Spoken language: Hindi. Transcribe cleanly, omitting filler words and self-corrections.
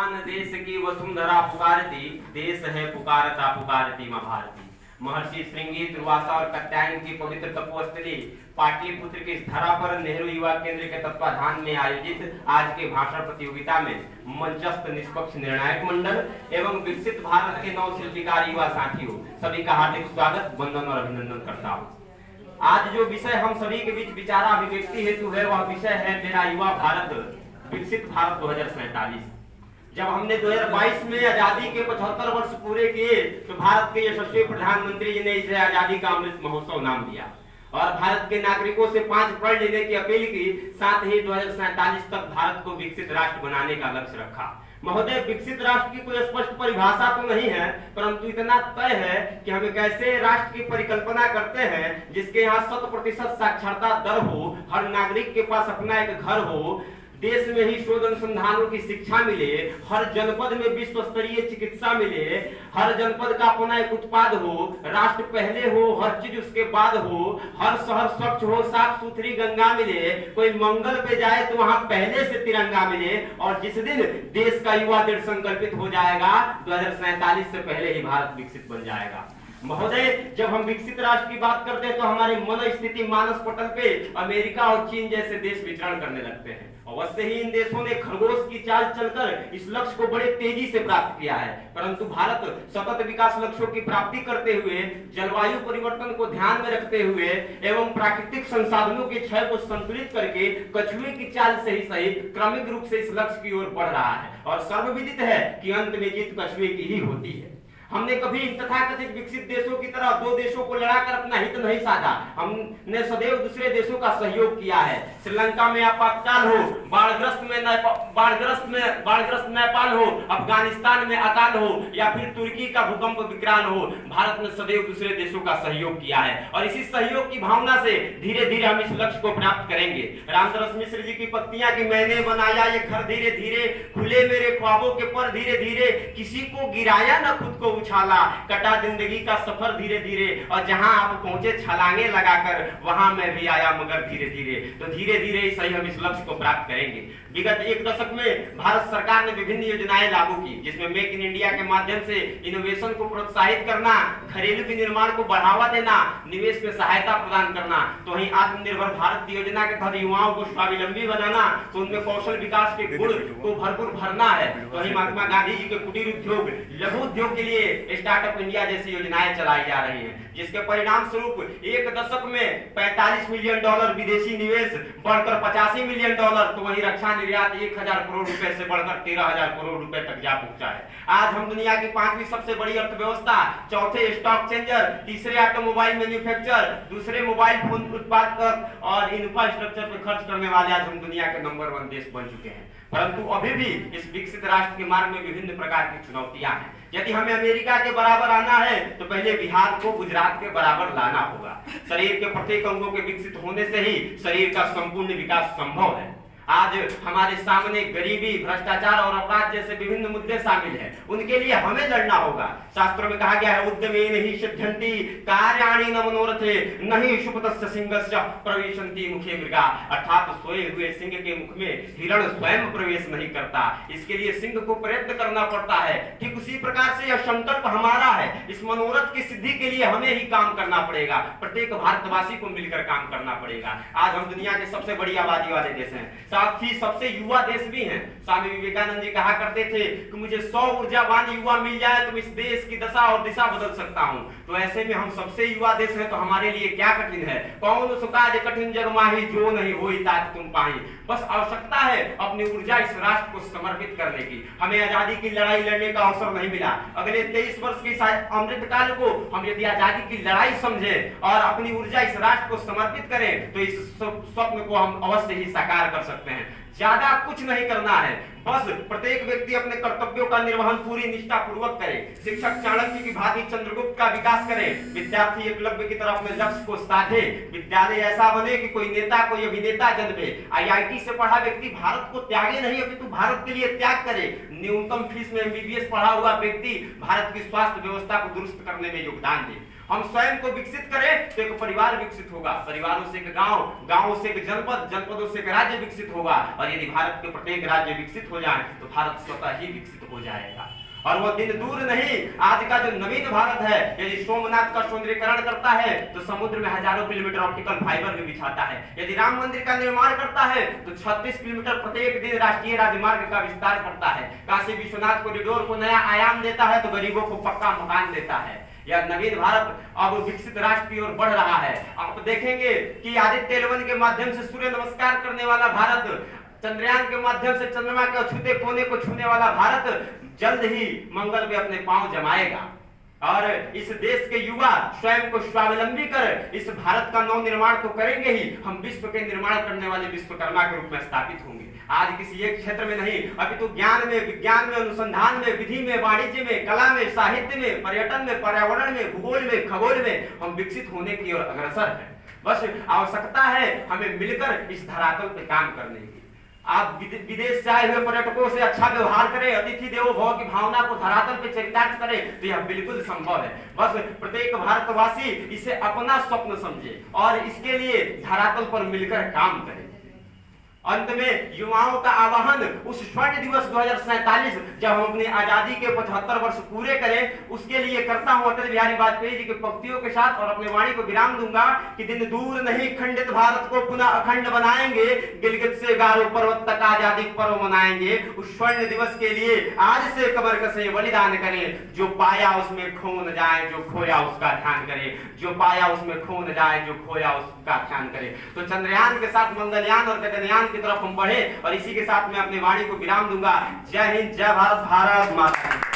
महान देश की वसुंधरा पुकारती, देश है पुकारता पुकारती मां भारती। महर्षि श्रृंगी, दुर्वासा और कात्यायन की पवित्र तपोस्थली पाटलिपुत्र की इस धरा पर नेहरू युवा केंद्र के तत्वाधान में आयोजित आज के भाषण प्रतियोगिता में मंचस्थ निष्पक्ष निर्णायक मंडल एवं विकसित भारत के नव शिल्पीकार युवा साथियों सभी का हार्दिक स्वागत, वंदन और अभिनंदन करता हूँ। आज जो विषय हम सभी के बीच विचारा अभिव्यक्ति हेतु है वह विषय है मेरा युवा भारत, विकसित भारत 2047। जब हमने 2022 में आजादी के 75 वर्ष पूरे किए तो भारत के यशस्वी प्रधानमंत्री जी ने इसे आजादी का अमृत महोत्सव नाम दिया और भारत के नागरिकों से 5 पढ़ लेने की अपील की। साथ ही 2047 तक भारत को विकसित राष्ट्र बनाने का लक्ष्य रखा। महोदय, विकसित राष्ट्र की कोई स्पष्ट परिभाषा तो नहीं है, परंतु इतना तय है कि हम एक ऐसे राष्ट्र की परिकल्पना करते हैं जिसके यहाँ 100% साक्षरता दर हो, हर नागरिक के पास अपना एक घर हो, देश में ही शोध अनुसंधानों की शिक्षा मिले, हर जनपद में विश्व स्तरीय चिकित्सा मिले, हर जनपद का अपना एक उत्पाद हो, राष्ट्र पहले हो, हर चीज उसके बाद हो, हर शहर स्वच्छ हो, साफ सुथरी गंगा मिले, कोई मंगल पे जाए तो वहां पहले से तिरंगा मिले और जिस दिन देश का युवा दृढ़ संकल्पित हो जाएगा 2047 से पहले ही भारत विकसित बन जाएगा। महोदय, जब हम विकसित राष्ट्र की बात करते हैं तो हमारे मन स्थिति मानस पटल पे अमेरिका और चीन जैसे देश विचरण करने लगते हैं। अवश्य ही इन देशों ने खरगोश की चाल चलकर इस लक्ष्य को बड़े तेजी से प्राप्त किया है, परंतु भारत सतत विकास लक्ष्यों की प्राप्ति करते हुए, जलवायु परिवर्तन को ध्यान में रखते हुए एवं प्राकृतिक संसाधनों के क्षय को संतुलित करके कछुए की चाल से ही सही क्रमिक रूप से इस लक्ष्य की ओर बढ़ रहा है और सर्वविदित है कि अंत में जीत कछुए की ही होती है। हमने कभी तथाकथित विकसित देशों की तरह दो देशों को लड़ाकर अपना हित नहीं साधा। हमने सदैव दूसरे देशों का सहयोग किया है। श्रीलंका में आपातकाल हो, बाढ़ग्रस्त नेपाल हो, अफगानिस्तान में अकाल हो या फिर तुर्की का भूकंप विकराल हो, भारत ने सदैव दूसरे देशों का सहयोग किया है और इसी सहयोग की भावना से धीरे धीरे हम इस लक्ष्य को प्राप्त करेंगे। रामसरस मिश्र जी की पत्तियां कि मैंने बनाया ये घर धीरे धीरे, खुले मेरे ख्वाबों के पर धीरे धीरे, किसी को गिराया न खुद को उछाला, कटा जिंदगी का सफर धीरे धीरे और जहां आप पहुंचे छलांगे लगाकर वहां मैं भी आया मगर धीरे धीरे। तो धीरे धीरे ही सही हम इस लक्ष्य को प्राप्त करेंगे। विगत एक दशक में भारत सरकार ने विभिन्न योजनाएं लागू की जिसमें मेक इन इंडिया के माध्यम से इनोवेशन को प्रोत्साहित करना, घरेलू विनिर्माण को बढ़ावा देना, निवेश में सहायता प्रदान करना, तो वहीं आत्मनिर्भर भारत योजना के तहत युवाओं को स्वावलंबी बनाना, तो उनमें कौशल विकास के गुण को भरपूर भरना है। तो वहीं महात्मा गांधी जी के कुटीर उद्योग, लघु उद्योग के लिए स्टार्टअप इंडिया जैसी योजनाएं चलाई जा रही हैं जिसके परिणाम स्वरूप एक दशक में $45 मिलियन विदेशी निवेश बढ़कर $85 मिलियन, तो वहीं रक्षा निर्यात 1000 करोड़ रुपए से बढ़कर 13000 करोड़ रुपए तक जा पहुंचा है। आज हम दुनिया की 5वीं सबसे बड़ी अर्थव्यवस्था, चौथे स्टॉक चेंजर, तीसरे ऑटोमोबाइल मैन्युफैक्चरर, दूसरे मोबाइल फोन उत्पादक और इंफ्रास्ट्रक्चर पर खर्च करने वाले आज हम दुनिया के नंबर 1 देश बन चुके हैं। परंतु अभी भी इस विकसित राष्ट्र के मार्ग में विभिन्न प्रकार की चुनौतियां हैं। यदि हमें अमेरिका के बराबर आना है तो पहले बिहार को गुजरात के बराबर लाना होगा। शरीर के प्रत्येक अंगों के विकसित होने से ही शरीर का संपूर्ण विकास संभव है। आज हमारे सामने गरीबी, भ्रष्टाचार और अपराध जैसे विभिन्न मुद्दे शामिल हैं, उनके लिए हमें लड़ना होगा। शास्त्रों में कहा गया है उद्यमेन हि सिद्ध्यन्ति कार्याणि न मनोरथे नहि शुभतस्य सिंहस्य प्रवेशन्ति मुखे मृगा, अर्थात सोए हुए सिंह के मुख में हिरण स्वयं प्रवेश नहीं करता, इसके लिए सिंह को प्रयत्न करना पड़ता है। ठीक उसी प्रकार से यह संकल्प हमारा है। इस मनोरथ की सिद्धि के लिए हमें ही काम करना पड़ेगा, प्रत्येक भारतवासी को मिलकर काम करना पड़ेगा। आज हम दुनिया के सबसे बड़ी आबादी वाले देश हैं, साथ ही सबसे युवा देश भी हैं। स्वामी विवेकानंद जी कहा करते थे कि मुझे 100 ऊर्जावान युवा मिल जाए तो मैं इस देश की दशा और दिशा बदल सकता हूं। तो ऐसे में हम सबसे युवा देश हैं तो हमारे लिए क्या कठिन है। कौन सो काज कठिन जग माही जो नहीं होई तात तुम पाही। बस आवश्यकता है अपनी ऊर्जा इस राष्ट्र को समर्पित करने की। हमें आजादी की लड़ाई लड़ने का अवसर नहीं मिला। अगले 23 वर्ष के अमृत काल को हम यदि आजादी की लड़ाई समझे और अपनी ऊर्जा इस राष्ट्र को समर्पित करें तो इस स्वप्न को हम अवश्य ही साकार कर सकते हैं। ज्यादा कुछ नहीं करना है, बस प्रत्येक व्यक्ति अपने कर्तव्यों का निर्वहन पूरी निष्ठा पूर्वक करे। शिक्षक चाणक्य की भांति चंद्रगुप्त का विकास करे, विद्यार्थी एकलव्य की तरफ अपने लक्ष्य को साधे, विद्यालय ऐसा बने कि कोई नेता कोई अभिनेता जन्मे। IIT से पढ़ा व्यक्ति भारत को त्यागे नहीं अपितु भारत के लिए त्याग करे। न्यूनतम फीस में MBBS पढ़ा हुआ व्यक्ति भारत की स्वास्थ्य व्यवस्था को दुरुस्त करने में योगदान दे। हम स्वयं को विकसित करें तो एक परिवार विकसित होगा, परिवारों से एक गांव, गांवों से एक जनपद, जनपदों से एक राज्य विकसित होगा और और यदि भारत के प्रत्येक राज्य विकसित हो जाए तो भारत स्वतः ही विकसित हो जाएगा। और वो दिन दूर नहीं, आज का जो नवीन भारत है यदि सोमनाथ का सौंदर्यीकरण करता है तो समुद्र में हजारों किलोमीटर ऑप्टिकल फाइबर भी बिछाता है। यदि राम मंदिर का निर्माण करता है तो 36 किलोमीटर प्रत्येक दिन राष्ट्रीय राजमार्ग का विस्तार करता है। काशी विश्वनाथ कॉरिडोर को नया आयाम देता है तो गरीबों को पक्का मकान देता है। यह नवीन भारत अब विकसित राष्ट्र की ओर बढ़ रहा है। आप देखेंगे कि आदित्य एल1 के माध्यम से सूर्य नमस्कार करने वाला भारत, चंद्रयान के माध्यम से चंद्रमा के अछूते कोने को छूने वाला भारत जल्द ही मंगल पे अपने पांव जमाएगा। और इस देश के युवा स्वयं को स्वावलंबी कर इस भारत का नव निर्माण तो करेंगे ही, हम विश्व के निर्माण करने वाले विश्वकर्मा के रूप में स्थापित होंगे। आज किसी एक क्षेत्र में नहीं, अभी तो ज्ञान में, विज्ञान में, अनुसंधान में, विधि में, वाणिज्य में, कला में, साहित्य में, पर्यटन में, पर्यावरण में, भूगोल में, खगोल में हम विकसित होने की ओर अग्रसर हैं। बस आवश्यकता है हमें मिलकर इस धरातल पे काम करने की। आप विदेश से आए हुए पर्यटकों से अच्छा व्यवहार करें, अतिथि देवो भव की भावना को धरातल पे चरितार्थ करें तो यह बिल्कुल संभव है। बस प्रत्येक भारतवासी इसे अपना स्वप्न समझे और इसके लिए धरातल पर मिलकर काम करें। अंत में युवाओं का आह्वान, उस स्वर्ण दिवस 2047 जब हम अपनी आजादी के 75 वर्ष पूरे करें, उसके लिए करता हूं अटल बिहारी वाजपेयी जी के पंक्तियों के साथ और अपने वाणी को विराम दूंगा कि दिन दूर नहीं, खंडित भारत को पुनः अखंड बनाएंगे, गिलगित से गारो पर्वत तक आजादी पर्व मनाएंगे। उस स्वर्ण दिवस के लिए आज से कमर कसे बलिदान करें, जो पाया उसमें खो न जाए, जो खोया उसका ध्यान करे, जो पाया उसमें खो न जाए, जो खोया उसका ध्यान करे। तो चंद्रयान के साथ मंगलयान और गगनयान की तरफ हम बढ़े और इसी के साथ मैं अपनी वाणी को विराम दूंगा। जय हिंद, जय भारत, भारत माता।